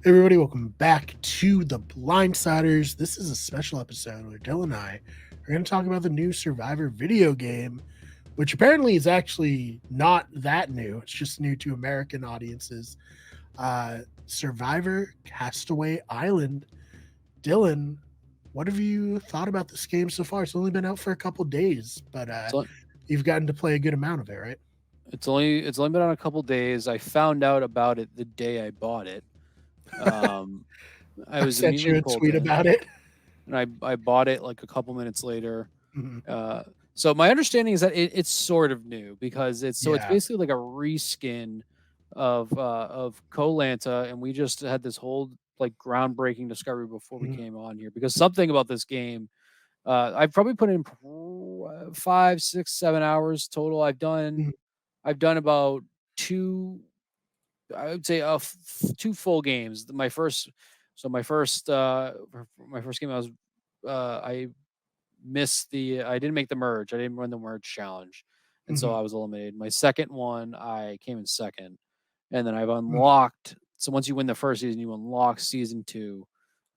Hey everybody, welcome back to the Blindsiders. This is a special episode where Dylan and I are going to talk about the new Survivor video game, which apparently is actually not that new. It's just new to American audiences. Survivor Castaway Island. Dylan, what have you thought about this game so far? It's only been out for a couple days, but It's only, you've gotten to play a good amount of it, right? it's only been on a couple days. I found out about it the day I bought it. Um, I I was sent immediately you a pulled tweet in, about it. and I bought it like a couple minutes later. Mhm. So my understanding is that it's sort of new because it's Yeah. basically like a reskin of Koh and we just had this whole like groundbreaking discovery before we Mhm. came on here because something about this game. I've probably put in 5, 6, 7 hours total. Mhm. I've done about two, I would say, two full games. My first game, I missed I didn't make the merge. I didn't run the merge challenge, and so Mhm. I was eliminated. My second one, I came in second, and then I've Mhm. unlocked. So once you win the first season, you unlock season two.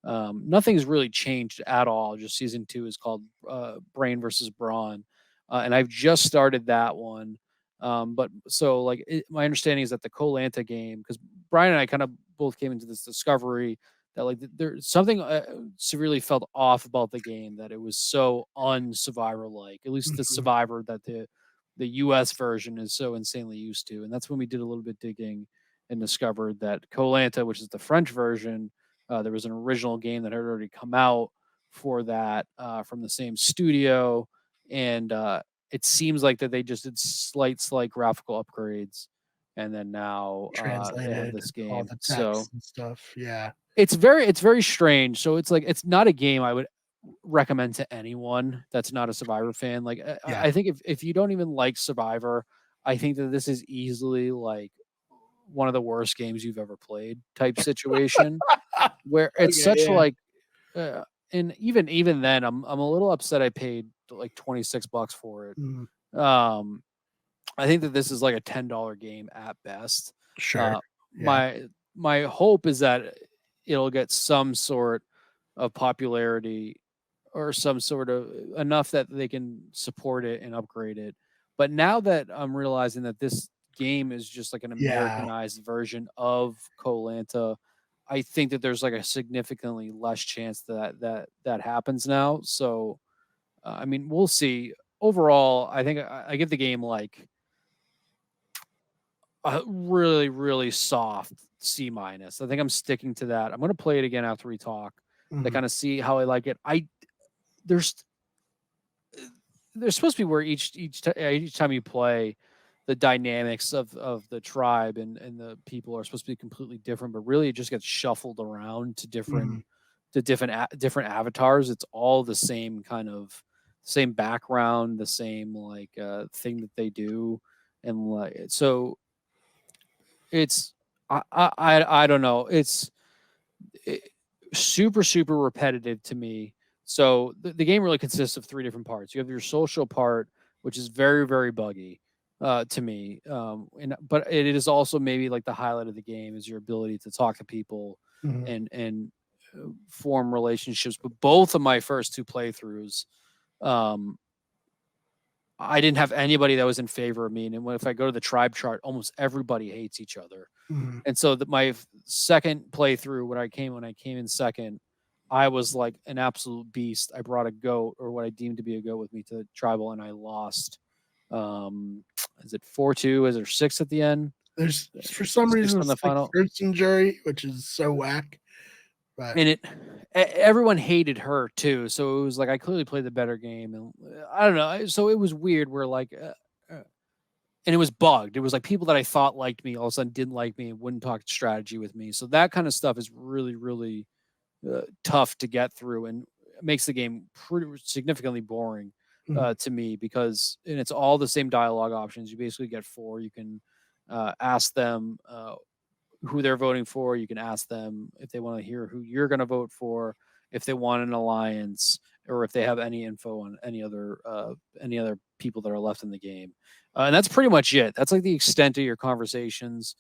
Nothing's really changed at all. Just season two is called Brain versus Brawn, and I've just started that one. But so like my understanding is that the Koh game, because Brian and I kind of both came into this discovery that like there's something severely felt off about the game, that it was so un-Survivor like. At least the Mhm. Survivor that the U.S. version is so insanely used to, and that's when we did a little bit digging and discovered that Koh, which is the French version, there was an original game that had already come out for that from the same studio, and it seems like that they just did slight graphical upgrades, and then now they have Translated this all game. the So text and stuff. Yeah. it's very strange. So it's like it's not a game I would recommend to anyone that's not a Survivor fan. Like Yeah. I think if you don't even like Survivor, I think that this is easily like one of the worst games you've ever played type situation, where it's Okay, such yeah. like uh, and even then I'm a little upset I paid like $26 for Mhm. it. I think that this is like a $10 game at best. Sure. Uh Yeah. my my hope is that it'll get some sort of popularity, or some sort of enough that they can support it and upgrade it. But now that I'm realizing that this game is just like an Yeah. Americanized version of Koh, I think that there's like a significantly less chance that happens now. So, I mean, we'll see. Overall, I think I give the game like a really, really soft C minus. I think I'm sticking to that. I'm going to play it again after we talk to Mhm. kind of see how I like it. There's there's supposed to be where each time you play, the dynamics of the tribe and the people are supposed to be completely different, but really it just gets shuffled around to Mhm. different avatars. It's all the same kind of same background, the same like thing that they do, and like so it's I don't know. It, super repetitive to me. So the game really consists of three different parts. You have your social part, which is very buggy to me, but it is also maybe like the highlight of the game is your ability to talk to people Mhm. and form relationships. But both of my first two playthroughs, um, I didn't have anybody that was in favor of me. And if I go to the tribe chart, almost everybody hates each other. Mhm. And so my second playthrough, when I came in second, I was like an absolute beast. I brought a goat, or what I deemed to be a goat, with me to tribal, and I lost. Um, is it 4-2? Is there six at the end? There's for some Six reason on the six final, person jury, which is so whack. But and everyone hated her too. So it was like I clearly played the better game, and I don't know. So it was weird. Where like and it was bugged. It was like people that I thought liked me all of a sudden didn't like me and wouldn't talk strategy with me. So that kind of stuff is really tough to get through, and makes the game pretty significantly boring mhm. to me, because and it's all the same dialogue options. You basically get four. You can ask them who they're voting for. You can ask them if they want to hear who you're going to vote for, if they want an alliance, or if they have any info on any other people that are left in the game. And that's pretty much it. That's like the extent of your conversations.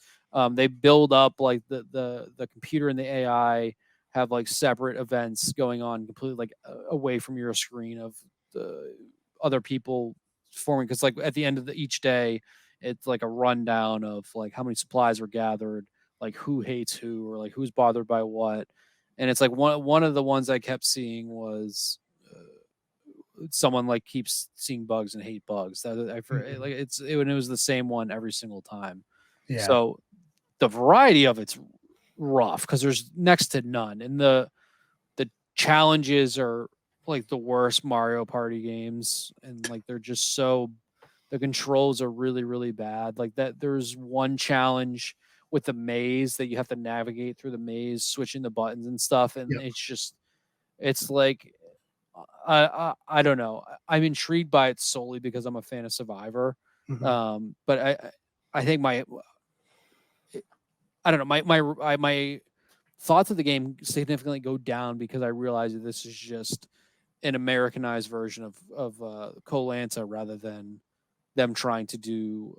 They build up like the computer and the AI have like separate events going on completely like away from your screen of the other people forming, because like at the end of each day it's like a rundown of like how many supplies were gathered, like who hates who, or like who's bothered by what. And it's like one of the ones I kept seeing was someone like keeps seeing bugs and hate bugs. Like it was the same one every single time. Yeah. So the variety of it's rough because there's next to none, and the challenges are like the worst Mario Party games, and like they're just so, the controls are really really bad. Like that, there's one challenge with the maze that you have to navigate through the maze, switching the buttons and stuff, and Yep. it's just, it's like I don't know. I'm intrigued by it solely because I'm a fan of Survivor. Mhm. But I think I don't know, my thoughts of the game significantly go down because I realize that this is just an Americanized version of Koh-Lanta rather than them trying to do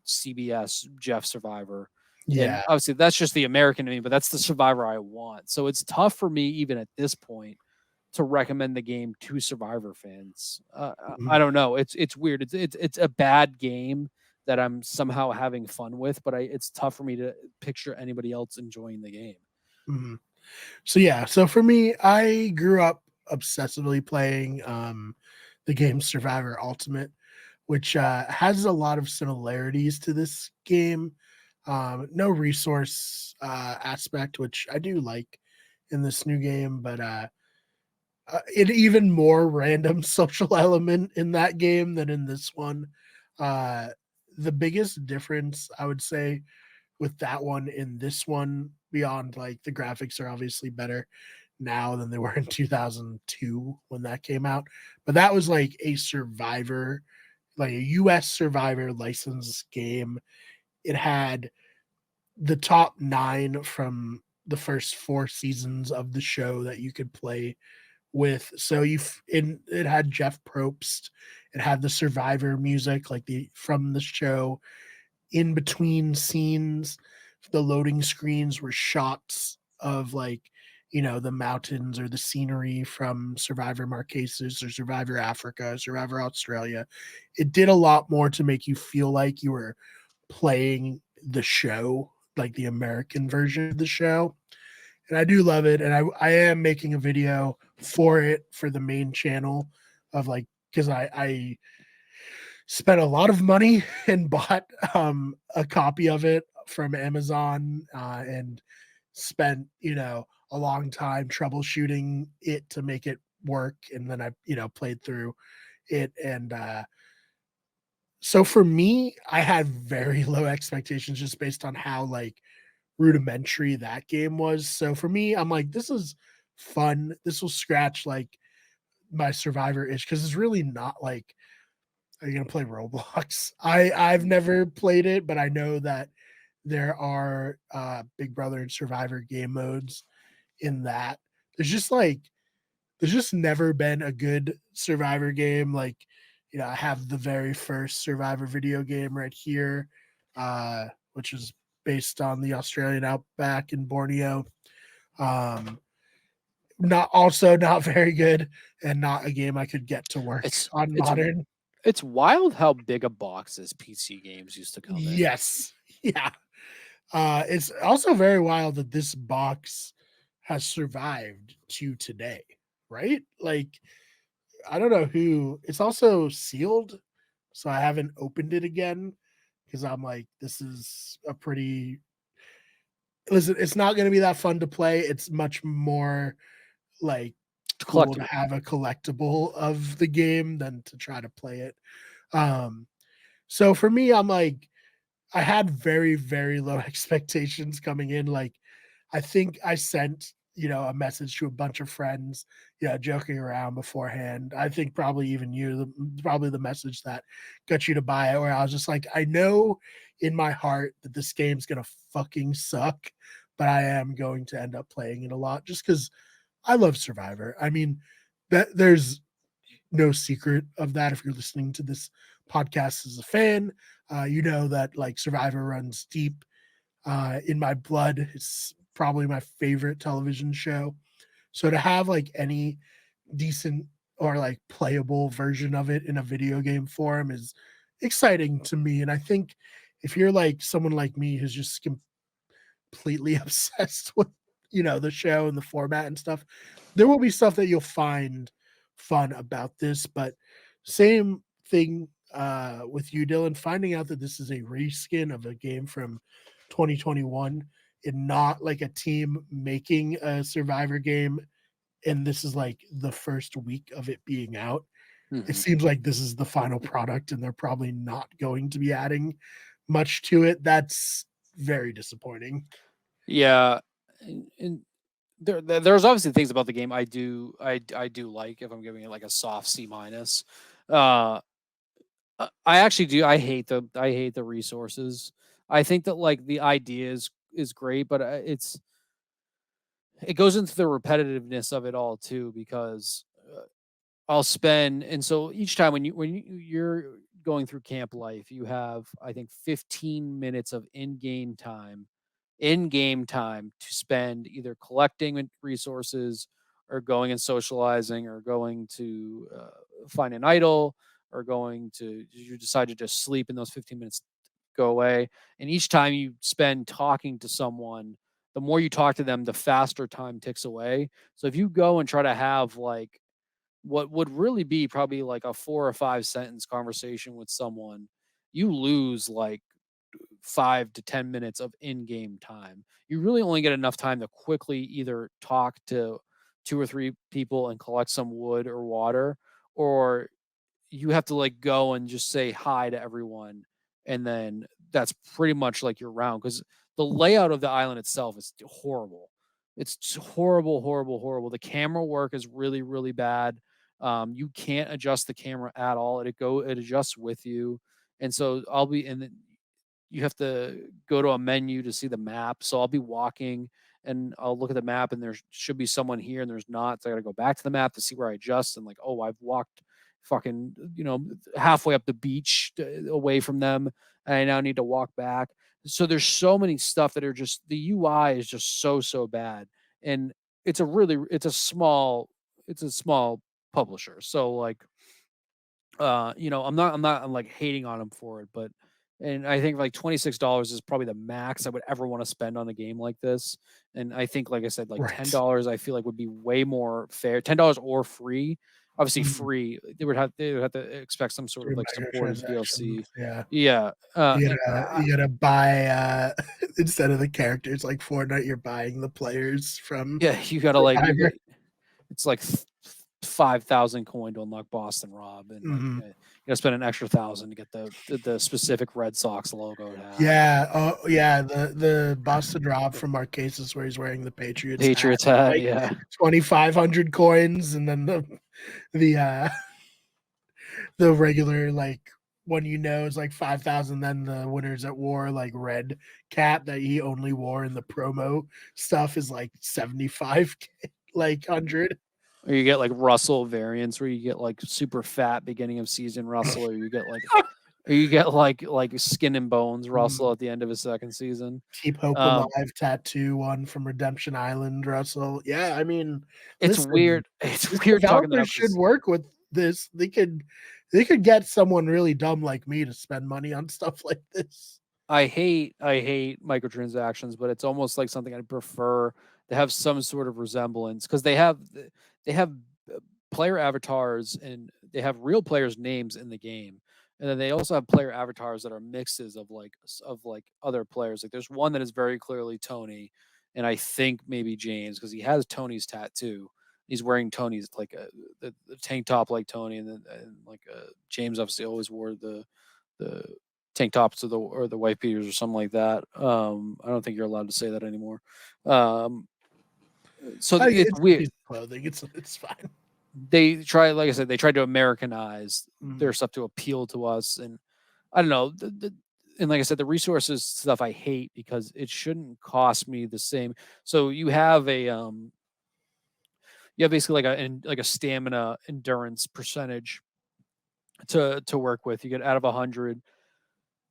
CBS Jeff Survivor. And Yeah. obviously that's just the American to me, but that's the Survivor I want. So it's tough for me even at this point to recommend the game to Survivor fans. I Mhm. don't know. It's weird. It's a bad game that I'm somehow having fun with, but it's tough for me to picture anybody else enjoying the game. Mhm. So yeah, so for me, I grew up obsessively playing the game Survivor Ultimate, which has a lot of similarities to this game. No resource aspect, which I do like in this new game, but an even more random social element in that game than in this one. Uh, the biggest difference, I would say, with that one in this one, beyond like the graphics are obviously better now than they were in 2002 when that came out, but that was like a Survivor, like a US Survivor licensed game. It had the top 9 from the first 4 seasons of the show that you could play with. So it had Jeff Probst, it had the Survivor music, like the from the show. In between scenes, the loading screens were shots of like, the mountains or the scenery from Survivor Marquesas or Survivor Africa, Survivor Australia. It did a lot more to make you feel like you were playing the show, like the American version of the show. And I do love it. And I am making a video for it for the main channel of like, because I spent a lot of money and bought a copy of it from Amazon, and spent, a long time troubleshooting it to make it work. And then I, played through it. And so for me, I had very low expectations just based on how like rudimentary that game was. So for me, I'm like, this is fun. This will scratch like my Survivor itch because it's really not like, are you gonna play Roblox? I've never played it, but I know that there are Big Brother and Survivor game modes in that. There's just like there's just never been a good Survivor game. Like, I have the very first Survivor video game right here, which is based on the Australian outback in Borneo. Um, not very good, and not a game I could get to work It's on it's modern. it's wild how big a boxes PC games used to come in. Yes. Yeah. It's also very wild that this box has survived to today, right? Like, I don't know who. It's also sealed, so I haven't opened it again because I'm like, this is a pretty. Listen, it's not going to be that fun to play. It's much more like cool to Collectible. have a collectible of the game than to try to play it. Um, so for me, I'm like, I had very, very low expectations coming in. Like, I think I sent, a message to a bunch of friends, joking around beforehand. I think probably even you, probably the message that got you to buy it, where I was just like, I know in my heart that this game's going to fucking suck, but I am going to end up playing it a lot just because I love Survivor. I mean, there's no secret of that. If you're listening to this podcast as a fan, you know that like Survivor runs deep in my blood. It's probably my favorite television show. So to have like any decent or like playable version of it in a video game form is exciting to me. And I think if you're like someone like me who's just completely obsessed with the show and the format and stuff, there will be stuff that you'll find fun about this. But same thing with you, Dylan, finding out that this is a reskin of a game from 2021 and not like a team making a Survivor game, and this is like the first week of it being out. It Mhm. seems like this is the final product and they're probably not going to be adding much to it. That's very disappointing. Yeah, and there's obviously things about the game I do like if I'm giving it like a soft C minus. Uh, I actually do. I hate the resources. I think that like the idea is great, but it goes into the repetitiveness of it all too because I'll spend and so each time you're going through camp life, you have I think 15 minutes of in-game time to spend either collecting resources or going and socializing or going to find an idol or going to you decide to just sleep in those 15 minutes go away. And each time you spend talking to someone, the more you talk to them, the faster time ticks away. So if you go and try to have like what would really be probably like a 4 or 5 sentence conversation with someone, you lose like 5 to 10 minutes of in-game time. You really only get enough time to quickly either talk to 2 or 3 people and collect some wood or water, or you have to like go and just say hi to everyone. And then that's pretty much like your round because the layout of the island itself is horrible. It's just horrible, horrible, horrible. The camera work is really, really bad. You can't adjust the camera at all. It adjusts with you. And so and then you have to go to a menu to see the map. So I'll be walking and I'll look at the map and there should be someone here and there's not. So I got to go back to the map to see where I adjust and like, oh, I've walked fucking, halfway up the beach away from them. And I now need to walk back. So there's so many stuff that are just the UI is just so bad. And it's a small publisher. So like I'm like hating on him for it, but and I think like $26 is probably the max I would ever want to spend on a game like this. And I think, like I said, like Right. $10 I feel like would be way more fair. $10 or free. Obviously Mhm. free. They would have to expect some sort of Through like supporting microtransactions. DLC. Yeah. Yeah. You gotta you gotta buy instead of the characters like Fortnite, you're buying the players from yeah, you gotta like Survivor. it's like 5,000 coin to unlock Boston Rob, and like Mhm. you gotta spend an extra 1,000 to get the specific Red Sox logo hat. Yeah, oh yeah, the Boston Rob from Marquesas where he's wearing the Patriots hat, Patriots hat, like yeah. 2,500 coins, and then the the regular like one is like 5,000. Then the winners that wore like red cap that he only wore in the promo stuff is like 75 like 100. Or you get like Russell variants where you get like super fat beginning of season Russell, or you get like skin and bones Russell at the end of his second season. Keep Hope Um, Alive tattoo one from Redemption Island, Russell. Yeah, I mean, it's listen, weird. It's these weird talking that developers up should because work with this. They could get someone really dumb like me to spend money on stuff like this. I hate microtransactions, but it's almost like something I'd prefer to have some sort of resemblance because they have uh, player avatars and they have real players' names in the game, and then they also have player avatars that are mixes of like other players. Like there's one that is very clearly Tony, and I think maybe James because he has Tony's tattoo. He's wearing Tony's like the tank top like Tony, and like James obviously always wore the tank tops or the white beaters or something like that. I don't think you're allowed to say that anymore. Um, so it's It's a weird. piece of clothing. It's fine. They try, like I said, they tried to Americanize their Mm. stuff to appeal to us, and I don't know. And like I said, the resources stuff I hate because it shouldn't cost me the same. So you have basically like a stamina endurance percentage to work with. You get out of 100.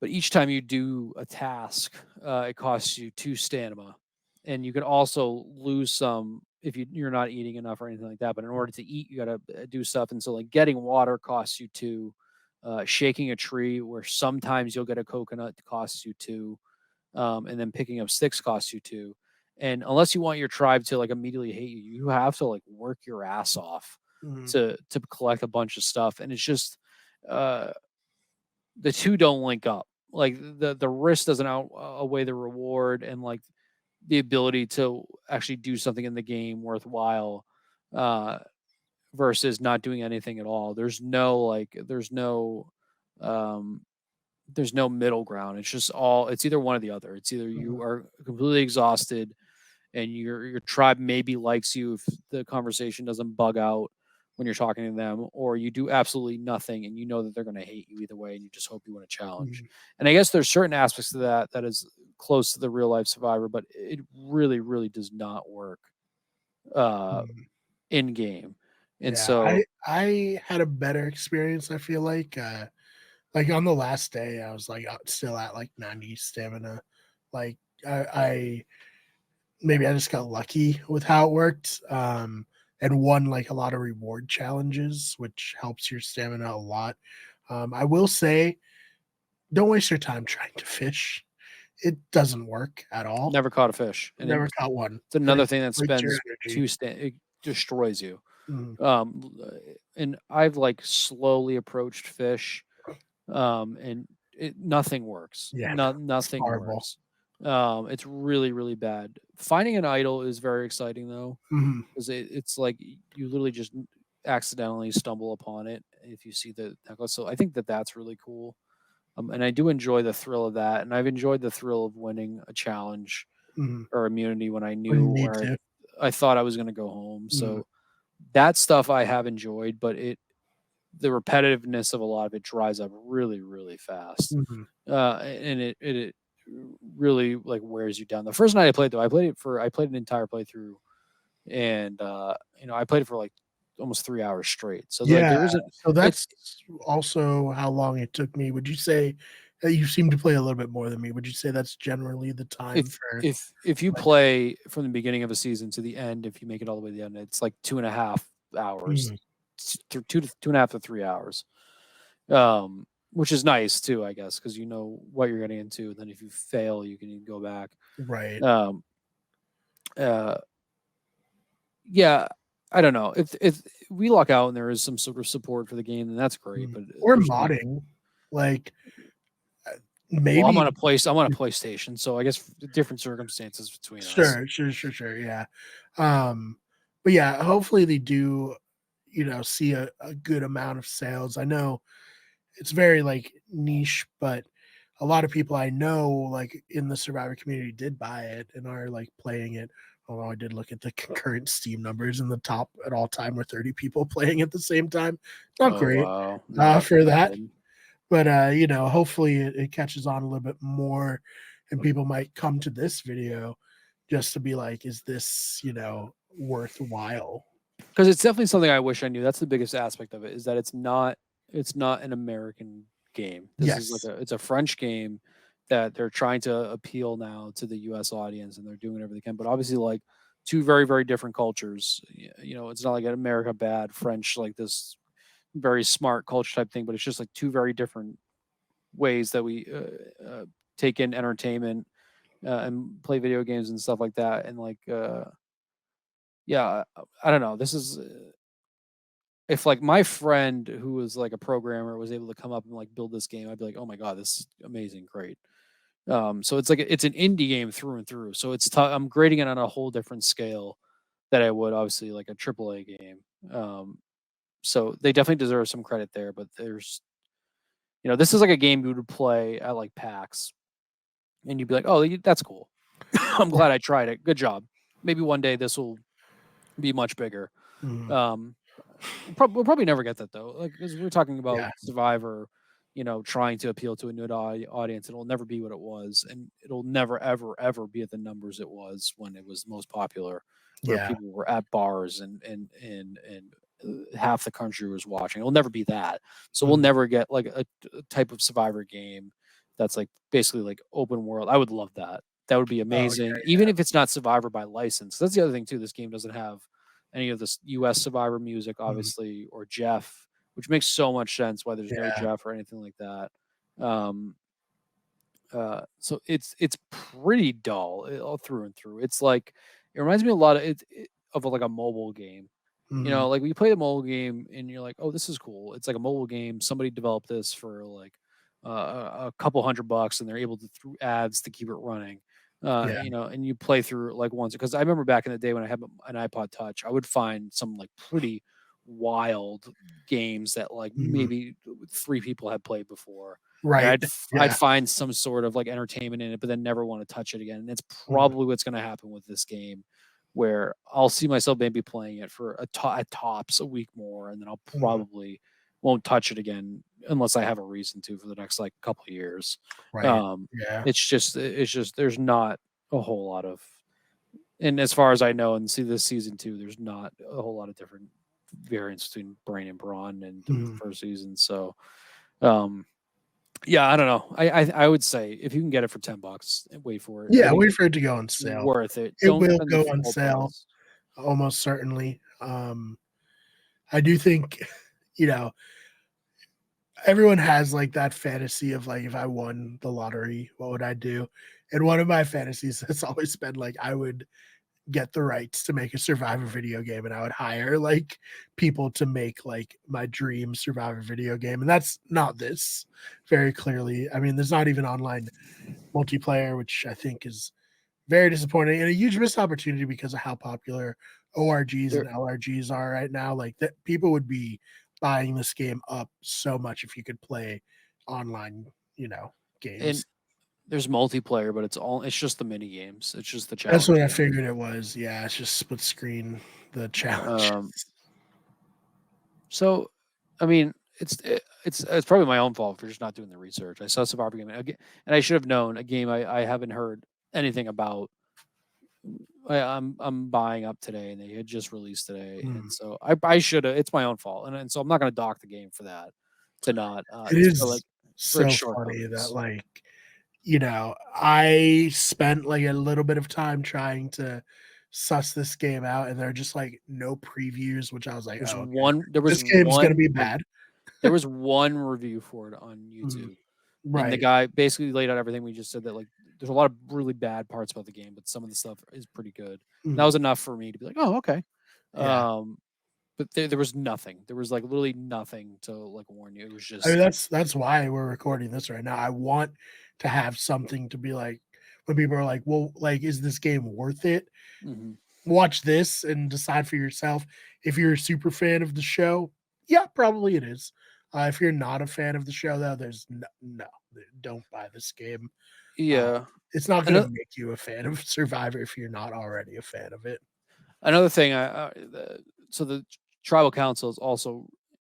but each time you do a task, it costs you 2 stamina, and you can also lose some if you're not eating enough or anything like that. But in order to eat, you got to do stuff, and so like getting water costs you 2. Shaking a tree, where sometimes you'll get a coconut, costs you 2, and then picking up sticks costs you 2. And unless you want your tribe to like immediately hate you, you have to like work your ass off Mhm. to collect a bunch of stuff, and it's just uh, the two don't link up. Like the risk doesn't outweigh the reward, and like the ability to actually do something in the game worthwhile uh, versus not doing anything at all. Um, there's no middle ground. It's just all. It's either one or the other. It's either you Mhm. are completely exhausted and your tribe maybe likes you if the conversation doesn't bug out when you're talking to them, or you do absolutely nothing and you know that they're going to hate you either way, and you just hope you win a challenge. Mhm. And I guess there's certain aspects to that that is close to the real life Survivor, but it really, really does not work uh, Mhm. in game. And Yeah, so, I had a better experience, I feel like on the last day, I was like still at like 90 stamina. Like I maybe I just got lucky with how it worked. And won like a lot of reward challenges, which helps your stamina a lot. I will say, don't waste your time trying to fish. It doesn't work at all. never caught a fish, and Never caught one. it's another It thing that depletes your spends energy. it destroys you. Mhm. And I've like slowly approached fish, and nothing works. Yeah, it's Nothing horrible. works. It's really, really bad. Finding an idol is very exciting though, Mhm. because it's like you literally just accidentally stumble upon it if you see the necklace. So I think that that's really cool. And I do enjoy the thrill of that, and I've enjoyed the thrill of winning a challenge Mhm. or immunity when I When knew you need where to. I thought I was going to go home. Mhm. So that stuff I have enjoyed, but the repetitiveness of a lot of it dries up really, really fast, Mhm. and it really like wears you down. The first night I played though, I played an entire playthrough, and I played it for like almost 3 hours straight. So like Yeah, there isn't so it's that's also how long it took me. Would you say you seem to play a little bit more than me? Would you say that's generally the time for if you like play from the beginning of a season to the end, if you make it all the way to the end, it's like 2.5 hours, Mhm. 2.5 to 3 hours, which is nice too, I guess, because you know what you're getting into. And then if you fail, you can go back. Right. Um, uh, yeah, I don't know if we luck out and there is some sort of support for the game, then that's great. Mhm. But Or there's not. modding, like, Well, maybe I'm on a PlayStation, so I guess different circumstances between us. sure, yeah. But yeah, hopefully they do, see a good amount of sales. I know it's very, like, niche, but a lot of people I know, like, in the Survivor community did buy it and are, like, playing it. Although I did look at the concurrent Steam numbers, and the top at all time were 30 people playing at the same time. Not Oh great, wow, not for that, good. but, hopefully it catches on a little bit more, and people might come to this video just to be like, "Is this, worthwhile?" Because it's definitely something I wish I knew. That's the biggest aspect of it, is that it's not an American game. This is like Yes. it's a French game that they're trying to appeal now to the US audience, and they're doing whatever they can. But obviously like two very, very different cultures. It's not like an America bad French like this very smart culture type thing, but it's just like two very different ways that we take in entertainment and play video games and stuff like that. And like yeah, I don't know. This is if like my friend who was like a programmer was able to come up and like build this game, I'd be like, oh my god, this is amazing, great. So it's like it's an indie game through and through. So I'm grading it on a whole different scale that I would obviously like a AAA game. Um, so they definitely deserve some credit there. But this is like a game you would play at like PAX, and you'd be like, oh, that's cool. I'm glad I tried it. Good job. Maybe one day this will be much bigger. Mhm. Um, we'll probably never get that though, like because we're talking about Yeah. Survivor, trying to appeal to a new audience. It'll never be what it was, and it'll never, ever, ever be at the numbers it was when it was most popular, where Yeah. people were at bars and half the country was watching. It'll never be that. So we'll Mhm. never get like a type of Survivor game that's like basically like open world. I would love that. That would be Oh amazing, yeah, even if it's not Survivor by license. That's the other thing too. This game doesn't have any of this U.S. Survivor music, mm, obviously, or Jeff, which makes so much sense. Why there's no yeah, Jeff or anything like that. Um, so it's pretty dull all through and through. It's like it reminds me a lot of of like a mobile game. You mm, know, like when you play a mobile game and you're like, oh, this is cool. It's like a mobile game. Somebody developed this for like a couple $100 and they're able to through ads to keep it running. yeah, You know, and you play through it like once because I remember back in the day when I had an iPod Touch, I would find some like pretty wild games that like mm, maybe three people had played before, and right, I'd yeah, find some sort of like entertainment in it, but then never want to touch it again. And it's mm, probably what's going to happen with this game, where I'll see myself maybe playing it for at tops a week more, and then I'll mm, probably won't touch it again unless I have a reason to for the next like couple of years. right, Um, yeah, it's just there's not a whole lot of, and as far as I know, and see this season two, there's not a whole lot of different variants between Brain and Brawn and the mm, first season. So, um, yeah, I don't know. I would say if you can get it for $10, wait for it. I yeah. think Wait for it to go on it's sale. worth it. It Don't will spend the go on full sale price. almost certainly. I do think, you know, everyone has like that fantasy of like if I won the lottery, what would I do? And one of my fantasies has always been like I would get the rights to make a Survivor video game, and I would hire like people to make like my dream Survivor video game. And that's not this very clearly. I mean, there's not even online multiplayer, which I think is very disappointing and a huge missed opportunity because of how popular ORGs There and LRGs are right now. Like that people would be buying this game up so much if you could play online, and games. there's multiplayer, but it's just the mini games. It's just the That's what I challenges. figured it was. Yeah, it's just split screen, the challenges. Um, so, I mean, it's probably my own fault for just not doing the research. I saw Survivor game and I should have known a game I haven't heard anything about. I'm buying up today, and they had just released today, and Mm. so I should have. It's my own fault, and so I'm not going to dock the game for that. To not It for is like for its so funny that shortcomings. I spent like a little bit of time trying to suss this game out, and there are just like no previews, which I was like, There's oh, okay, one. There was this game's gonna one. be bad. There was one review for it on Mm, YouTube, and the right. guy basically laid out everything we just said. That like there's a lot of really bad parts about the game, but some of the stuff is pretty good. And that Mm, was enough for me to be like, oh, okay. yeah. Um, but there was nothing. There was like literally nothing to like warn you. It was I mean, just that's why we're recording this right now. I want to have something to be like when people are like, "Well, like, is this game worth it?" mhm. Watch this and decide for yourself. If you're a super fan of the show, yeah, probably it is. If you're not a fan of the show, though, there's no, don't buy this game. Uh, Yeah. it's not going to Ano make you a fan of Survivor if you're not already a fan of it. Another thing, so the tribal council is also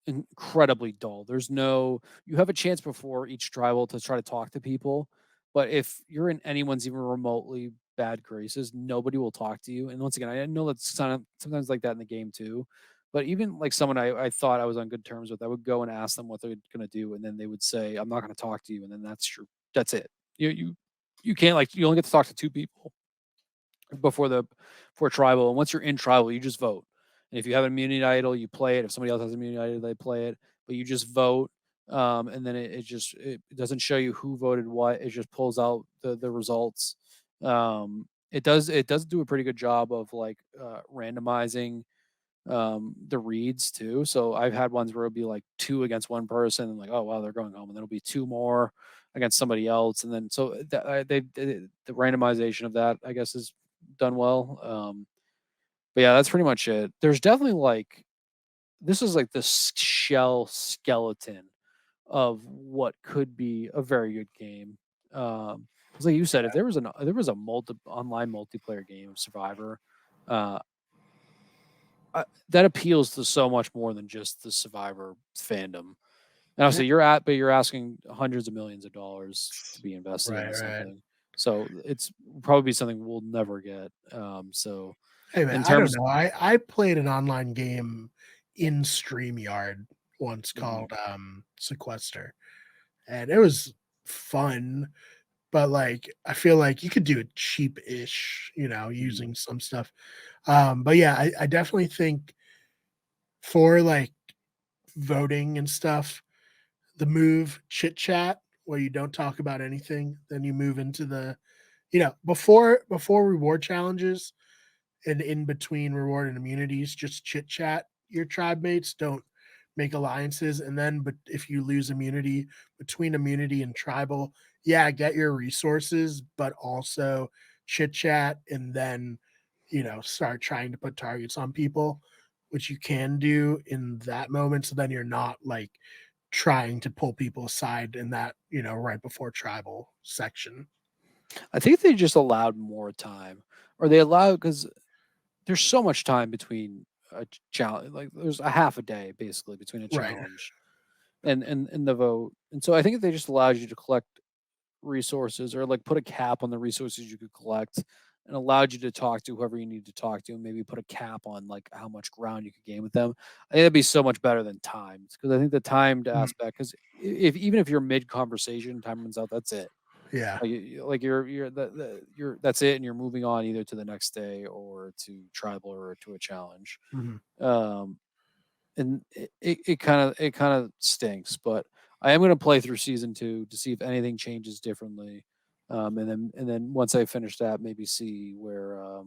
incredibly dull. There's no you have a chance before each tribal to try to talk to people, but if you're in anyone's even remotely bad graces, nobody will talk to you. And once again, I know that's sometimes like that in the game too. But even like someone I thought I was on good terms with, I would go and ask them what they're going to do, and then they would say, "I'm not going to talk to you," and then that's it. You can't like you only get to talk to two people before the for tribal. And once you're in tribal, you just vote. And if you have an immunity idol, you play it. If somebody else has an immunity idol, they play it. But you just vote. And then it doesn't show you who voted what. It just pulls out the results. It does do a pretty good job of like randomizing the reads too. So I've had ones where it'll be like two against one person, and like, oh wow, they're going home, and then it'll be two more against somebody else, and then so the randomization of that I guess is done well. But yeah, that's pretty much it. There's definitely like this is like the shell skeleton of what could be a very good game. 'Cause like you said, if there was a online multiplayer game of Survivor, uh, that appeals to so much more than just the Survivor fandom. And Yeah, obviously, you're asking hundreds of millions of dollars to be invested right, into right. something, so it's probably something we'll never get. So Hey man, in I don't terms, know. I played an online game in StreamYard once mhm. called Sequester, and it was fun, but like I feel like you could do it cheap-ish, Mhm. using some stuff. But yeah, I definitely think for like voting and stuff, the move chit chat where you don't talk about anything, then you move into the before reward challenges and in between reward and immunities, just chit chat your tribe mates. Don't make alliances. And then, but if you lose immunity between immunity and tribal, yeah, get your resources, but also chit chat and then, start trying to put targets on people, which you can do in that moment. So then you're not like trying to pull people aside in that, right before tribal section. I think they just allowed more time, or they allowed because there's so much time between a challenge. Like there's a half a day basically between a Right. challenge and the vote, and so I think if they just allowed you to collect resources or like put a cap on the resources you could collect and allowed you to talk to whoever you need to talk to and maybe put a cap on like how much ground you could gain with them. I think that'd be so much better than timed because I think the timed Mm, aspect because if even if you're mid conversation time runs out, that's it. yeah. Like you're that's it and you're moving on either to the next day or to tribal or to a challenge. Mhm. um and it kind of stinks. But I am going to play through season 2 to see if anything changes differently, and then once I finish that, maybe see where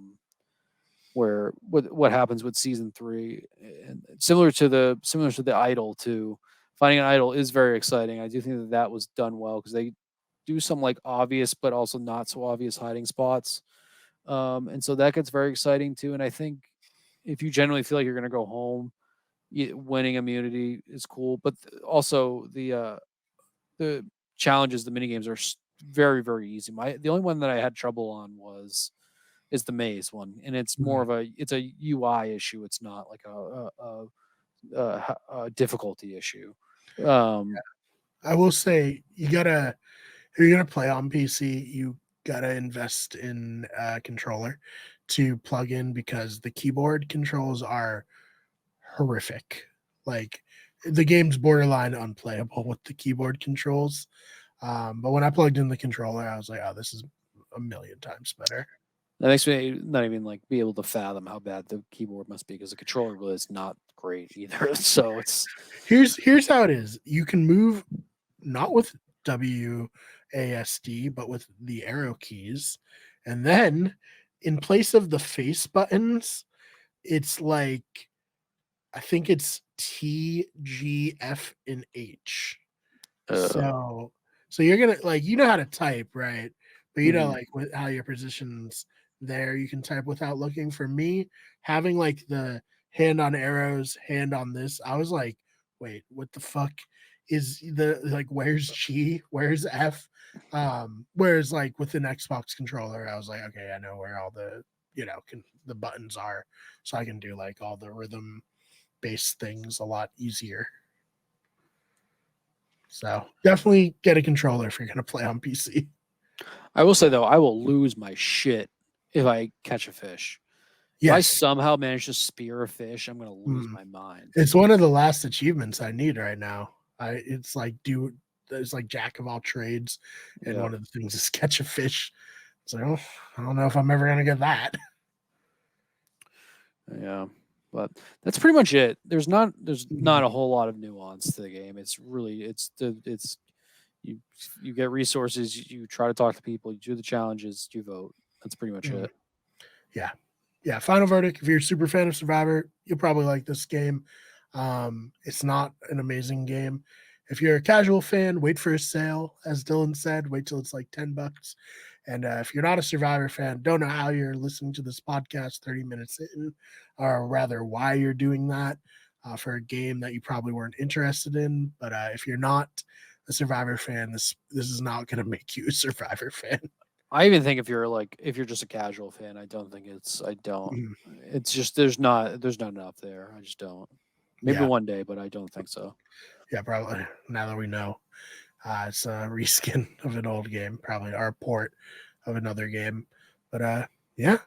what happens with season 3. And similar to the idol too. Finding an idol is very exciting. I do think that was done well because they do some like obvious but also not so obvious hiding spots, and so that gets very exciting too. And I think if you generally feel like you're going to go home, winning immunity is cool, but also the challenges, the mini games are very very easy. The only one that I had trouble on is the maze one, and it's more Mhm. of a UI issue. It's not like a difficulty issue. Um, I will say you gotta if you're gonna play on PC, you gotta invest in a controller to plug in because the keyboard controls are horrific. Like the game's borderline unplayable with the keyboard controls. But when I plugged in the controller, I was like, "Oh, this is a million times better." that makes me not even like be able to fathom how bad the keyboard must be because the controller really is not great either. So it's Here's how it is. You can move not with WASD, but with the arrow keys. And then in place of the face buttons, it's like I think it's T, G, F, and H. uh, So you're gonna like how to type, right? But mhm. like with how your positions there, you can type without looking. For me, having like the hand on arrows, hand on this, I was like, wait, what the fuck is the like where's G? Where's F? Whereas like with an Xbox controller, I was like, okay, I know where all the the buttons are, so I can do like all the rhythm based things a lot easier. So definitely get a controller if you're going to play on PC. I will say though, I will lose my shit if I catch a fish. If I Yes. somehow manage to spear a fish, I'm gonna lose Mm. my mind. It's one of the last achievements I need right now. It's like jack of all trades, and Yeah, one of the things is catch a fish. So I don't know if I'm ever gonna get that. yeah. But that's pretty much it. There's not Mhm. a whole lot of nuance to the game. It's really it's you you get resources, you try to talk to people, you do the challenges, you vote. That's pretty much Mm. it. Yeah, yeah. Final verdict: if you're a super fan of Survivor, you'll probably like this game. It's not an amazing game. If you're a casual fan, wait for a sale. As Dylan said, wait till it's like $10. And if you're not a Survivor fan, don't know how you're listening to this podcast 30 minutes in, or rather, why you're doing that for a game that you probably weren't interested in. But if you're not a Survivor fan, this is not going to make you a Survivor fan. I even think if you're just a casual fan, I don't. Mhm. It's just there's not enough there. I just don't. Maybe Yeah, one day, but I don't think so. yeah, probably. Now that we know, it's a reskin of an old game, probably our port of another game. But yeah.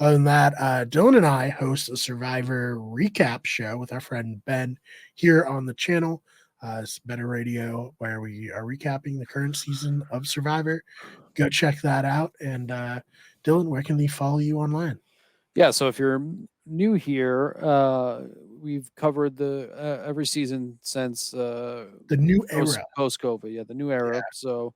Other than that, Dylan and I host a Survivor recap show with our friend Ben here on the channel. It's Better Radio, where we are recapping the current season of Survivor. Go check that out. And Dylan, where can they follow you online? Yeah, so if you're new here, we've covered the every season since The new era. post COVID. Yeah, the new era. Yeah. So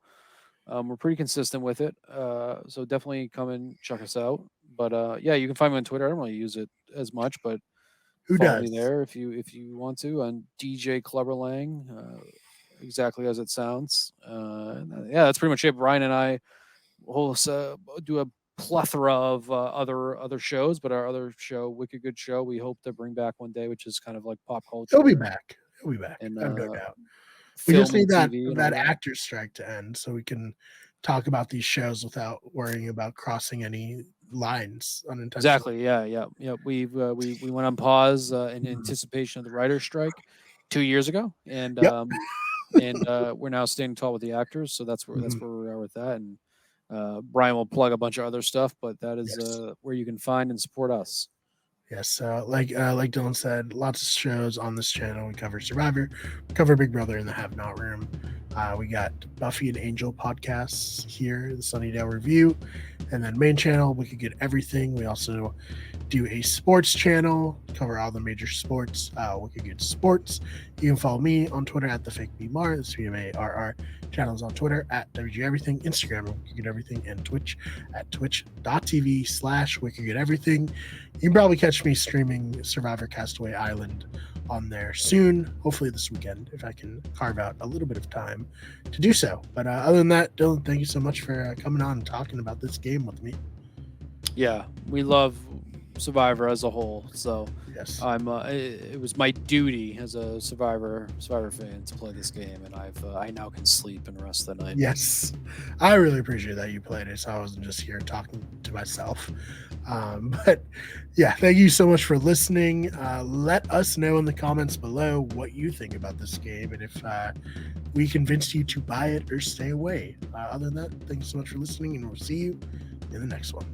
we're pretty consistent with it. So definitely come and check us out. But yeah, you can find me on Twitter. I don't really use it as much, but Who follow me does? there if you want to on DJ Clubberlang, exactly as it sounds. Yeah, that's pretty much it. Brian and I will do a plethora of other shows, but our other show, Wicked Good Show, we hope to bring back one day, which is kind of like pop He'll be culture back. He'll be back. and I have no doubt. We just film need and that TV and all that that. actor strike to end so we can talk about these shows without worrying about crossing any lines unintentionally. Exactly. Yeah. We went on pause in anticipation of the writer's strike 2 years ago, and Yep. we're now standing tall with the actors. So that's where Mhm. we are with that. And Brian will plug a bunch of other stuff, but that is Yes. where you can find and support us. Yes, like Dylan said, lots of shows on this channel. We cover Survivor, we cover Big Brother in the Have Not Room. We got Buffy and Angel podcasts here, the Sunnydale Review, and then main channel we could get everything. We also do a sports channel, cover all the major sports. We could get sports. You can follow me on Twitter at the fake BMAR, the CMARR. Channels on Twitter at WG Everything, Instagram at Wicked Everything, and Twitch at twitch.tv/Wicked Everything. You can probably catch me streaming Survivor Castaway Island on there soon, hopefully this weekend, if I can carve out a little bit of time to do so. But other than that, Dylan, thank you so much for coming on and talking about this game with me. Yeah, we love Survivor as a whole. So yes, it was my duty as a Survivor fan to play this game, and I now can sleep and rest the night. Yes, I really appreciate that you played it, so I wasn't just here talking to myself. But yeah, thank you so much for listening. Let us know in the comments below what you think about this game and if we convinced you to buy it or stay away. Other than that, thank you so much for listening, and we'll see you in the next one.